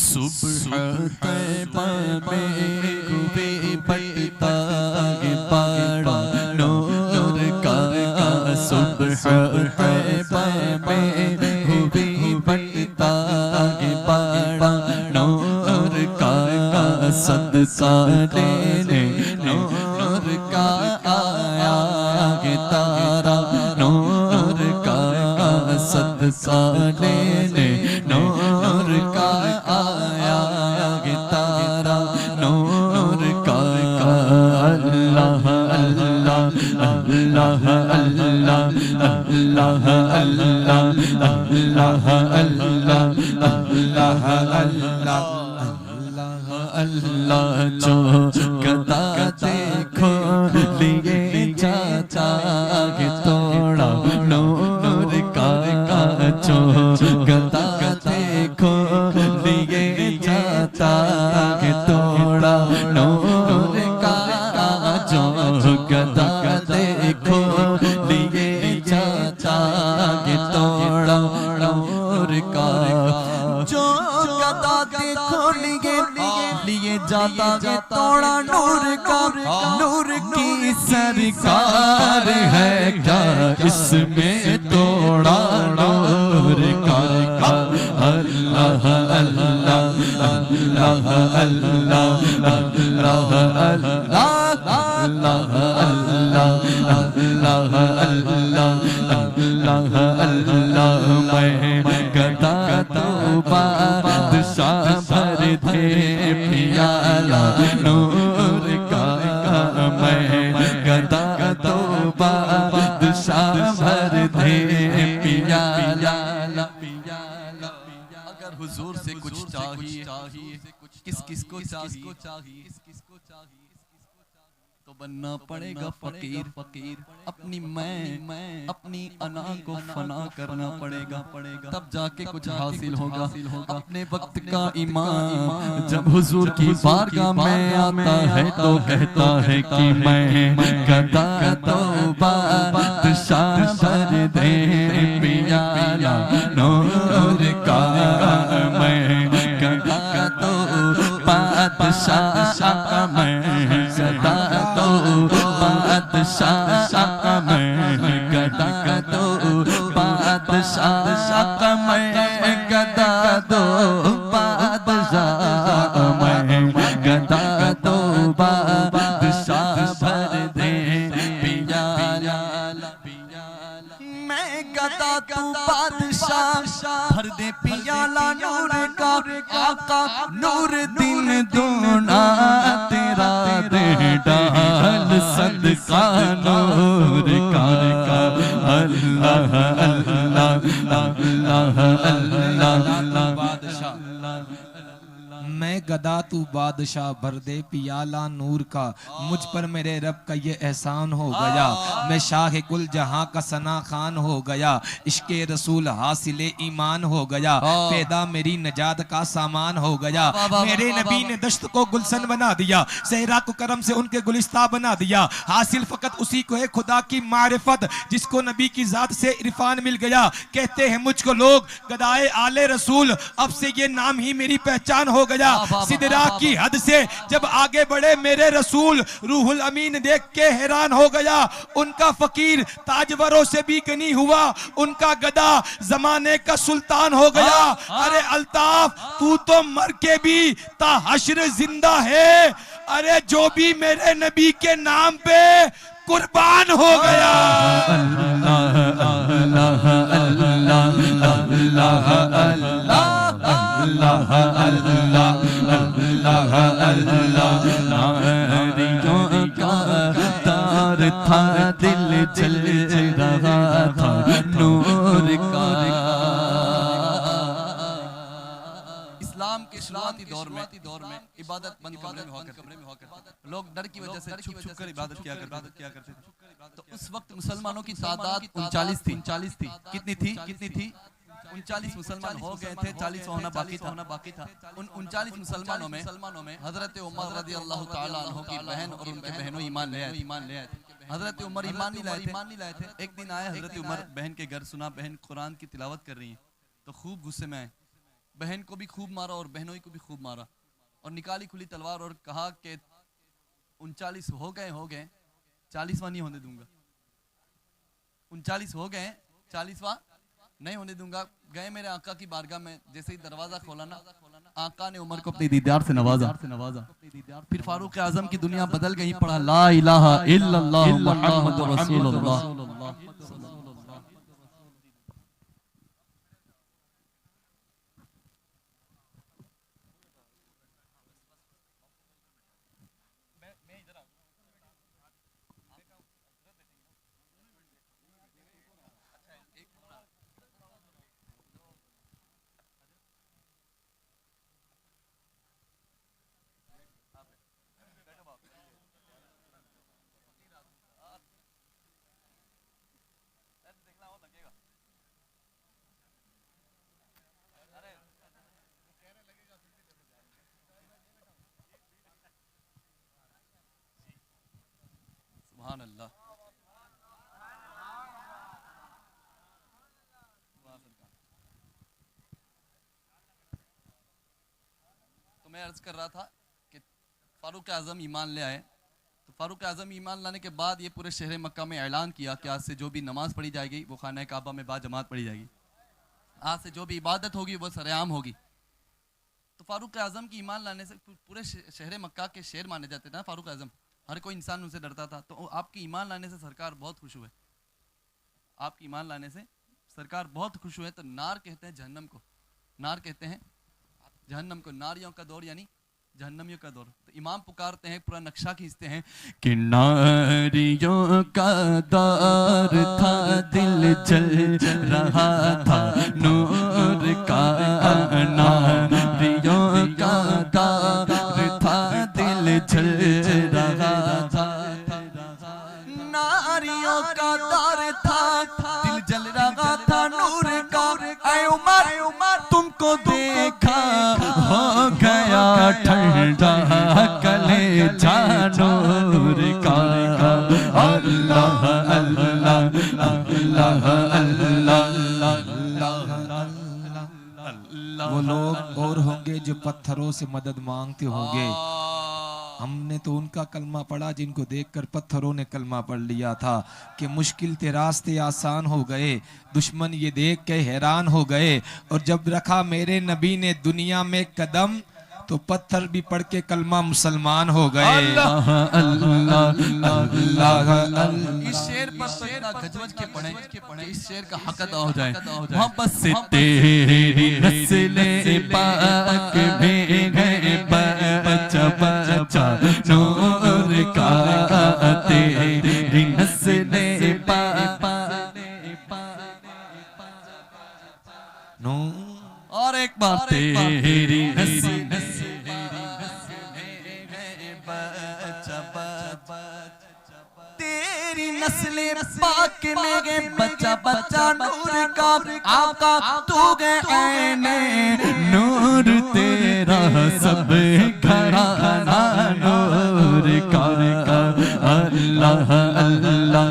सुबह तैबा में हुए बटता पड़ा नूर का। सुबह तैबा में हुए बटता पड़ा नूर का। सदका लेने नूर का आया तारा नूर का। सदका लेने नूर का आया तारा नूर का। अल्लाह अल्लाह अल्लाह अल्लाह अल्लाह अल्लाह अल्लाह अल्लाह अल्लाह अल्लाह। जो गदा देखो लिए जाता तोड़ा नूर का। जो गदा देखो लिए जाता तोड़ा नूर का। जो गदा देखो लिए जाता तोड़ा नूर का। जो गदा देखो लिए जाता है तोड़ा नूर का। नूर की सरकार है क्या इसमें तोड़ा नूर का। अल्लाह अल्लाह अल्लाह अल्लाह अल्लाह अल्लाह अल्लाह अल्लाह अल्लाह। मैं गदा तो बादशाह भर दे पियाला नूर का। मैं गदा तो बादशाह भर दे पियाला। अगर हुजूर से कुछ चाहिए किस किस को चाहिए तो बनना पड़ेगा फकीर। अपनी मैं अपनी अना को फना करना पड़ेगा तब जाके कुछ हासिल होगा। अपने वक्त का इमाम जब हुजूर की बारगाह में आता है तो कहता है कि मैं गदा तो बादशाह भर दे पियाला नूर का। मैं गदा तो बादशाह मैं गदा तो बादशाह मैं गदा तो बादशाह मैं गदा तो बादशाह मैं गदा तो बादशाह भर दे पियाला। मैं गदा तू बादशाह भर दे पियाला नूर का। आका नूर दिन दूना तेरा दे डाल सदका नूर का। अल्लाह अल्लाह अल्लाह अल्लाह बादशाह। मैं गदा तू बादशाह भर दे पियाला नूर का। मुझ पर मेरे रब का ये एहसान हो गया। मैं शाह कुल जहां का सना खान हो गया। इश्के रसूल हासिले ईमान हो गया। पैदा मेरी नजात का सामान हो गया। मेरे नबी ने दश्त को गुलशन बना दिया। सहरा को करम से उनके गुलिस्ता बना दिया। हासिल फकत उसी को है खुदा की मारिफत जिसको नबी की जात से इरफान मिल गया। कहते हैं मुझको लोग गदाए आले रसूल। अब से ये नाम ही मेरी पहचान हो गया। सिदरा की हद से जब आगे बढ़े मेरे रसूल रूहुल अमीन देख के हैरान हो गया। उनका फकीर ताजवरों से भी गनी हुआ। उनका गदा जमाने का सुल्तान हो गया। अरे अल्ताफ तू तो मर के भी ता हश्र जिंदा है। अरे जो भी मेरे नबी के नाम पे कुर्बान हो गया। अल्लाह अल्लाह अल्लाह अल्लाह अल्लाह अल्लाह अल्लाह अल्लाह। नारियों का तार था दिल जल रहा था नूर का। इस्लाम के शुरुआती दौर में इबादत बंद कमरे में हुआ करती। लोग डर की वजह से छुप कर इबादत किया करते थे। तो उस वक्त मुसलमानों की तादाद 39 थी। कितनी थी 39 मुसलमान हो गए थे। 40 होना बाकी था। उन 39 मुसलमानों में हजरत उमर रज़ी अल्लाह ताला अन्हु की बहन और उनके बहनों ईमान ले आए थे। हजरत उमर ईमान नहीं लाए थे। एक दिन आए हजरत उमर बहन के घर, सुना बहन कुरान की तिलावत कर रही है तो खूब गुस्से में आए। बहन को भी खूब मारा और बहनों को भी खूब मारा और निकाली खुली तलवार और कहा कि 39 हो गए 40वां नहीं होने दूंगा। 39 हो गए 40वां नहीं होने दूंगा। गए मेरे आका की बारगाह में, जैसे ही दरवाजा खोला ना, आका ने उमर को अपने दीदार से नवाजा। फिर फारूक आजम की दुनिया बदल गई, पढ़ा ला इलाहा इल्लल्लाह मुहम्मदुर रसूलुल्लाह। सुभान अल्लाह। तो मैं अर्ज कर रहा था कि फारूक आजम ईमान ले आए। तो फारूक आजम ईमान लाने के बाद ये पूरे शहर मक्का में ऐलान किया कि आज से जो भी नमाज पढ़ी जाएगी वो खाना काबा में बाजमात पढ़ी जाएगी। आज से जो भी इबादत होगी वो सरेआम होगी। तो फारूक आजम की ईमान लाने से पूरे शहर मक्का के शेर माने जाते थे ना फारूक आजम, हर कोई इंसान उनसे डरता था। तो आपकी ईमान लाने से सरकार बहुत खुश हुए, आपकी ईमान लाने से सरकार बहुत खुश हुए। तो नार कहते हैं जहन्नम को, नार कहते हैं जहन्नम को, नारियों का दौर यानी जहन्नमियों का दौर। तो इमाम पुकारते हैं, पूरा नक्शा खींचते हैं कि नारियों का दौर था, दिल जल रहा था नूर का, नारियों का दौर था, दिल जल रहा था, नारियों का दौर था, दिल जल रहा था नूर का। ऐ उमर तुमको देखा हो गया ठंडा कलेजा नूर का। अल्लाह अल्लाह अल्लाह अल्लाह। वो लोग और होंगे जो पत्थरों से मदद मांगते होंगे। हमने तो उनका कलमा पढ़ा जिनको देखकर पत्थरों ने कलमा पढ़ लिया था कि मुश्किल ते रास्ते आसान हो गए, दुश्मन ये देख के हैरान हो गए। और जब रखा मेरे नबी ने दुनिया में कदम तो पत्थर भी पढ़ के कलमा मुसलमान हो गए। अल्लाह अल्लाह अल्लाह। इस शेर पर तो इतना गजवज के पढ़े, इस शेर का हक अदा हो जाए। मोहब्बत से तेरी नस्लें पाक में गए, बच्चा बच्चा नूर का, तेरी नस्लें पाक और एक बार तेरी नस्लें नस्लें पाक में गए, बच्चा बच्चा नूर का, आका तू गए नूर तेरा, सब घराना नूर का। अल्लाह अल्लाह।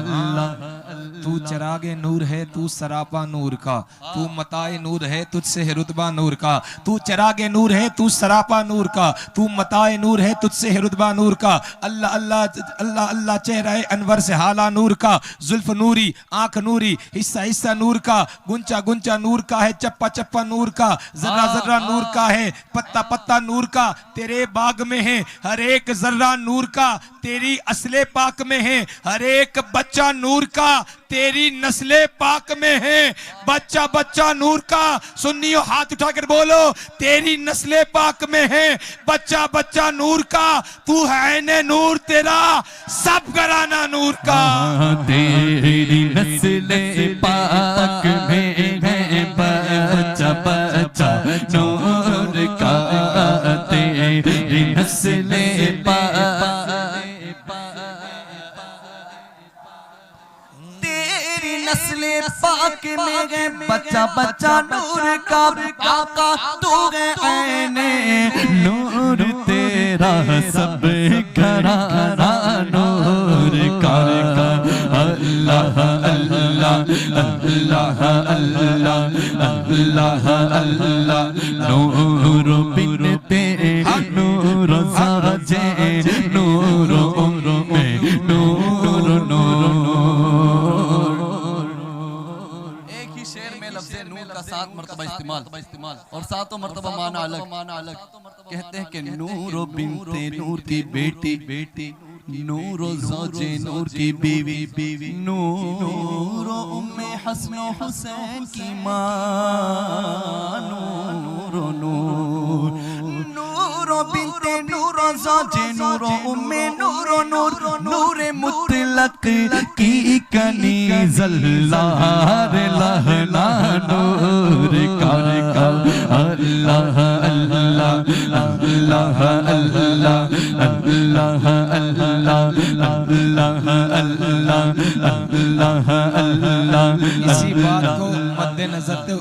तू चरागे नूर है, तू सरापा नूर का, तू मताए नूर है, तुझसे है रुतबा नूर का। तू चरागे नूर है, तू सरापा नूर का, तू मताए नूर है, तुझसे है रुतबा नूर का। अल्लाह अल्लाह अल्लाह अल्लाह, चेहरा अनवर से हाला नूर का, जुल्फ नूरी, आंख नूरी, हिस्सा हिस्सा नूर का, गुंचा गुंचा नूर का है, चप्पा चप्पा नूर का, जर्रा जर्रा नूर का है, पत्ता पत्ता नूर का। तेरे बाग में है हर एक जर्रा नूर का, तेरी असले पाक में है हर एक बच्चा नूर का, तेरी नस्ले पाक में है बच्चा बच्चा नूर का। सुन्नियों हाथ उठाकर बोलो, तेरी नस्ले पाक में है बच्चा बच्चा नूर का। तू है ने नूर, तेरा सब घराना नूर का। तेरी नस्ले पाक में है बच्चा बच्चा नूर का, तेरी नस्ले नस्ले पाक में गए, बच्चा बच्चा नूर का, आका तू गए नूर तेरा, सब घराना नूर का। अल्लाह अल्लाह अल्लाह अल्लाह अल्लाह अल्लाह। बिनते नूर साजे नूर उम्मे नूर नूर। एक ही शेर में लफ्ज़े नूर का 7 मरतबा इस्तेमाल और 7 मरतबा माना अलग। कहते हैं कि नूर बिनते नूर की बेटी, नूर ज़ौजे नूर की बीवी, नूर उम्मे हसन हुसैन की माँ, नूर नूर नूर बिनते नूर ज़ौजे नूर उम्मे नूर नूर नूर मुतलक की कनीज़ अल्लाह लहना नूर का अल्लाह अल्लाह अल्लाह अल्लाह अल्लाह अल्लाह। इसी बात को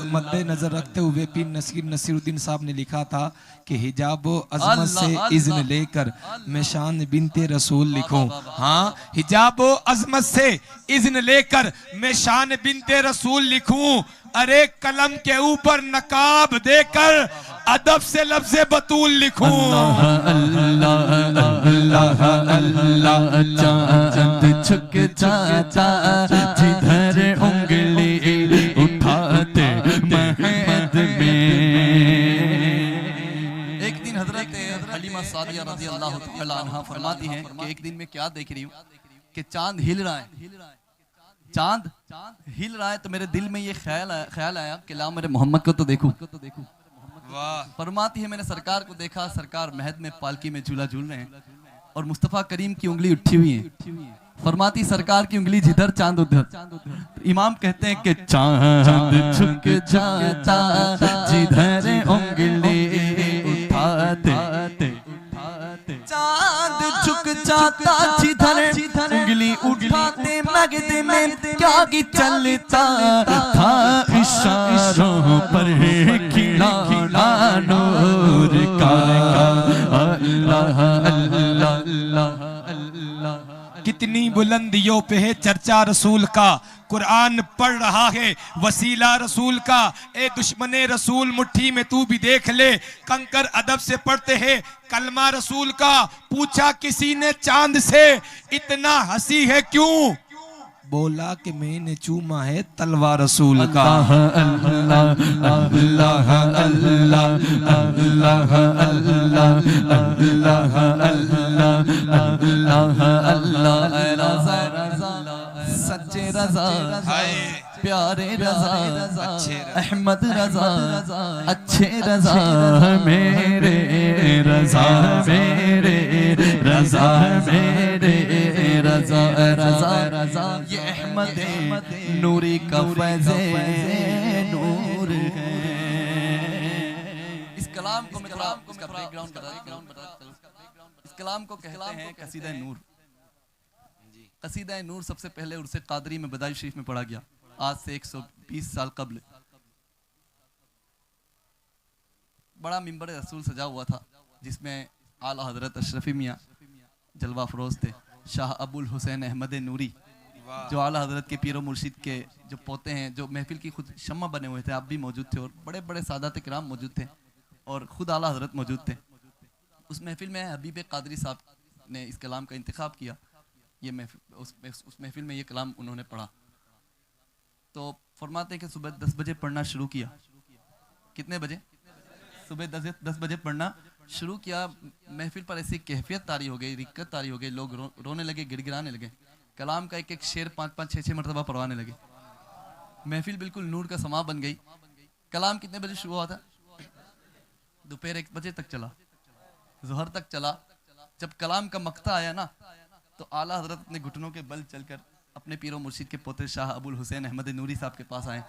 मद्देनजर रखते हुए पीर नसीरुद्दीन साहब ने लिखा था कि हिजाब व अज़मत से इज़्न लेकर मैं शान बिनते रसूल लिखूं। हाँ, हिजाब व अज़मत से इज़्न लेकर मैं शान बिनते रसूल लिखूं। अरे कलम के ऊपर नकाब देकर अदब से लफ्ज़े बतूल लिखूं। अल्लाह अल्लाह अल्लाह चांद झुक जाता जिधर उंगली उठाते महद में। एक दिन हजरत हलीमा सादिया रज़ी अल्लाह तआला अन्हा फरमाती हैं कि एक दिन मैं क्या देख रही हूँ कि चांद हिल रहा है, चांद हिल रहा है, तो मेरे दिल में ये ख्याल आया कि ला मेरे मोहम्मद को तो देखूं। फरमाती है मैंने सरकार को देखा, सरकार महद में पालकी में झूला झूल रहे हैं और मुस्तफ़ा करीम की उंगली उठी हुई है। फरमाती सरकार की उंगली जिधर चांद उधर। तो इमाम कहते हैं कि चांद झुक जाता जिधर उंगली उठाते, चांद झुक जाता जिधर उंगली उठाते मगद में क्या की चलता था इशारों पर खिलाना नूर का अल्लाह अल्लाह अल्लाह। कितनी बुलंदियों पे है चर्चा रसूल का, कुरान पढ़ रहा है वसीला रसूल का। ए दुश्मने रसूल मुट्ठी में तू भी देख ले, कंकर अदब से पढ़ते हैं कलमा रसूल का। पूछा किसी ने चांद से इतना हंसी है क्यों, बोला कि मैंने चूमा है तलवा रसूल का। अल्लाह अल्लाह अल्लाह अल्लाह अल्लाह अल्लाह अल्लाह अल्लाह रज़ा सच्चे रज़ा प्यारे रज़ा अहमद रज़ा अच्छे रज़ा मेरे रज़ा मेरे रज़ा मेरे रज़ा रज़ा रज़ा। ये अहमद नूरी का फैज़े नूर है। इस कलाम को मैं थोड़ा इसका बैकग्राउंड बता दूं। इस कलाम को कहते हैं कसीदा नूर। कसीदा नूर सबसे पहले उर्से कादरी में बदाई शरीफ में पढ़ा गया आज से 120 साल कबल। बड़ा मिंबर रसूल सजा हुआ था जिसमें आला हजरत अशरफी मियाँ जलवा फरोज थे, शाह अबुल हुसैन अहमद नूरी जो आला हजरत के पीरो मुर्शिद के जो पोते हैं, जो महफिल की खुद शम्मा बने हुए थे। आप भी मौजूद थे और बड़े बड़े सादात किराम मौजूद थे और खुद आला हजरत मौजूद थे। उस महफिल में हबीब कादरी साहब ने इस कलाम का इंतखाब किया। ये उस महफिल में ये कलाम उन्होंने पढ़ा तो फरमाते हैं कि सुबह 10 बजे पढ़ना शुरू किया। कितने बजे? सुबह 10 बजे पढ़ना शुरू किया। महफिल पर ऐसी कैफियत तारी हो गई, रिक्कत तारी हो गई, लोग रोने लगे, गिड़गिड़ाने लगे। कलाम का एक एक शेर 5-5, 6-6 मरतबा पढ़वाने लगे। महफिल बिल्कुल नूर का समा बन गई। कलाम कितने बजे शुरू हुआ था? दोपहर 1 बजे तक चला, ज़ोहर तक चला। जब कलाम का मक्ता आया ना तो आला हजरत अपने घुटनों के बल चलकर अपने पीरो मुर्शिद के पोते शाह अबुल हुसैन अहमद नूरी साहब के पास आए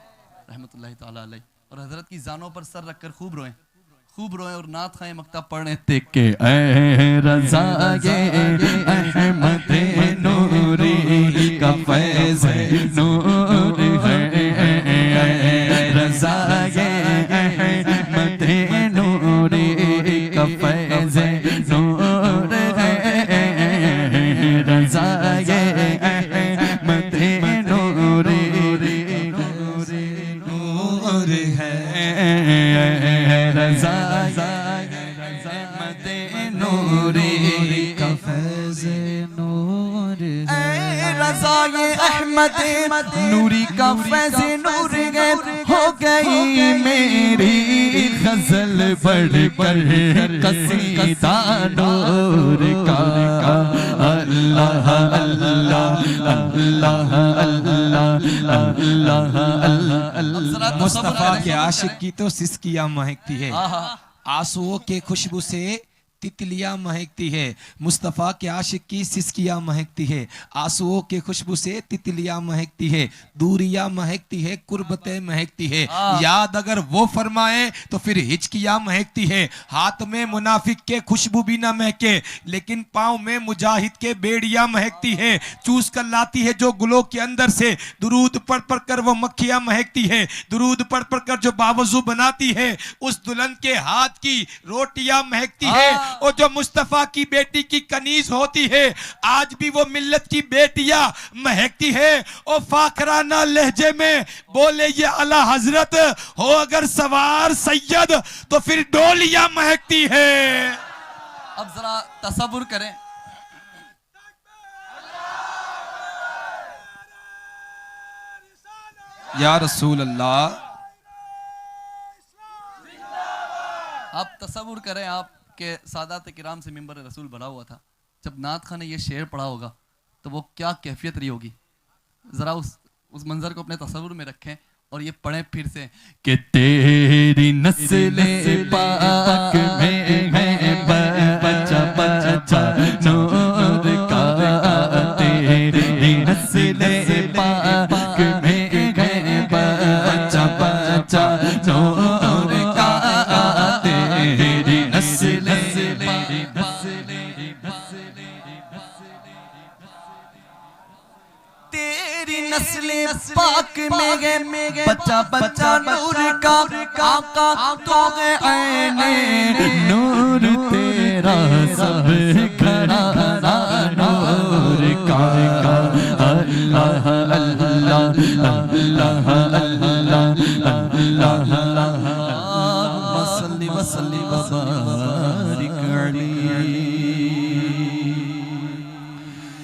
रहमतुल्लाहि तआला अलैह और हजरत की जानों पर सर रखकर खूब रोए और नात खाए मक्ता पढ़ने थे के ऐ रज़ा ये अहमद नूरी का फैज़ नूर है, रज़ा ये अहमद नूरी का फैज़ नूर है, रज़ा ये अहमद नूरी नूर है, रज़ा नूरी का फैज़ नूर ऐ रज़ा ये अहमद नूरी का फैज़ नूर है। हो गई मेरी गजल बढ़कर कसीदा नूर का। अल्लाह अल्लाह अल्लाह अल्लाह अल्लाह। मुस्तफा के आशिक की तो सिसकियां महकती है, आंसुओं के खुशबू से तितलियां महकती है। मुस्तफ़ा के आशिक की सिसकियां महकती है, आंसुओं के खुशबू से तितलियां महकती है, दूरियां महकती है, कुर्बतें महकती है। याद अगर वो फरमाए तो फिर हिचकियां महकती है। हाथ में मुनाफिक के खुशबू भी ना महके, लेकिन पाँव में मुजाहिद के बेड़ियां महकती है। चूस कर लाती है जो गुलों के अंदर से, दुरूद पढ़ पढ़ कर वो मक्खियां महकती है। दुरूद पढ़ पढ़ कर जो बावजू बनाती है, उस दुल्हन के हाथ की रोटियां महकती है। और जो मुस्तफा की बेटी की कनीज होती है, आज भी वो मिल्लत की बेटियां महकती है। और फाखराना लहजे में बोले ये आला हजरत हो अगर सवार सैयद तो फिर डोलियां महकती है। अब जरा तसव्वुर करें, या रसूल अल्लाह, आप तसव्वुर करें आप के सादात किराम से मिंबर रसूल भरा हुआ था। जब नात खां ने ये शेर पढ़ा होगा तो वो क्या कैफियत रही होगी। जरा उस मंजर को अपने तसव्वुर में रखें और ये पढ़ें फिर से कि तेरी नस्ले पाक में है बच्चा बच्चा नूर का। तेरी नस्ले पाक में है बच्चा बच्चा नूर का। तेरी नस्ले पाक में गए बच्चा बच्चा नूर का। आका तो गए ऐने नूर तेरा सब घराना नूर का। अल्लाह अल्लाह अल्लाह अल्लाह अल्लाह। सल्ली व सल्ली व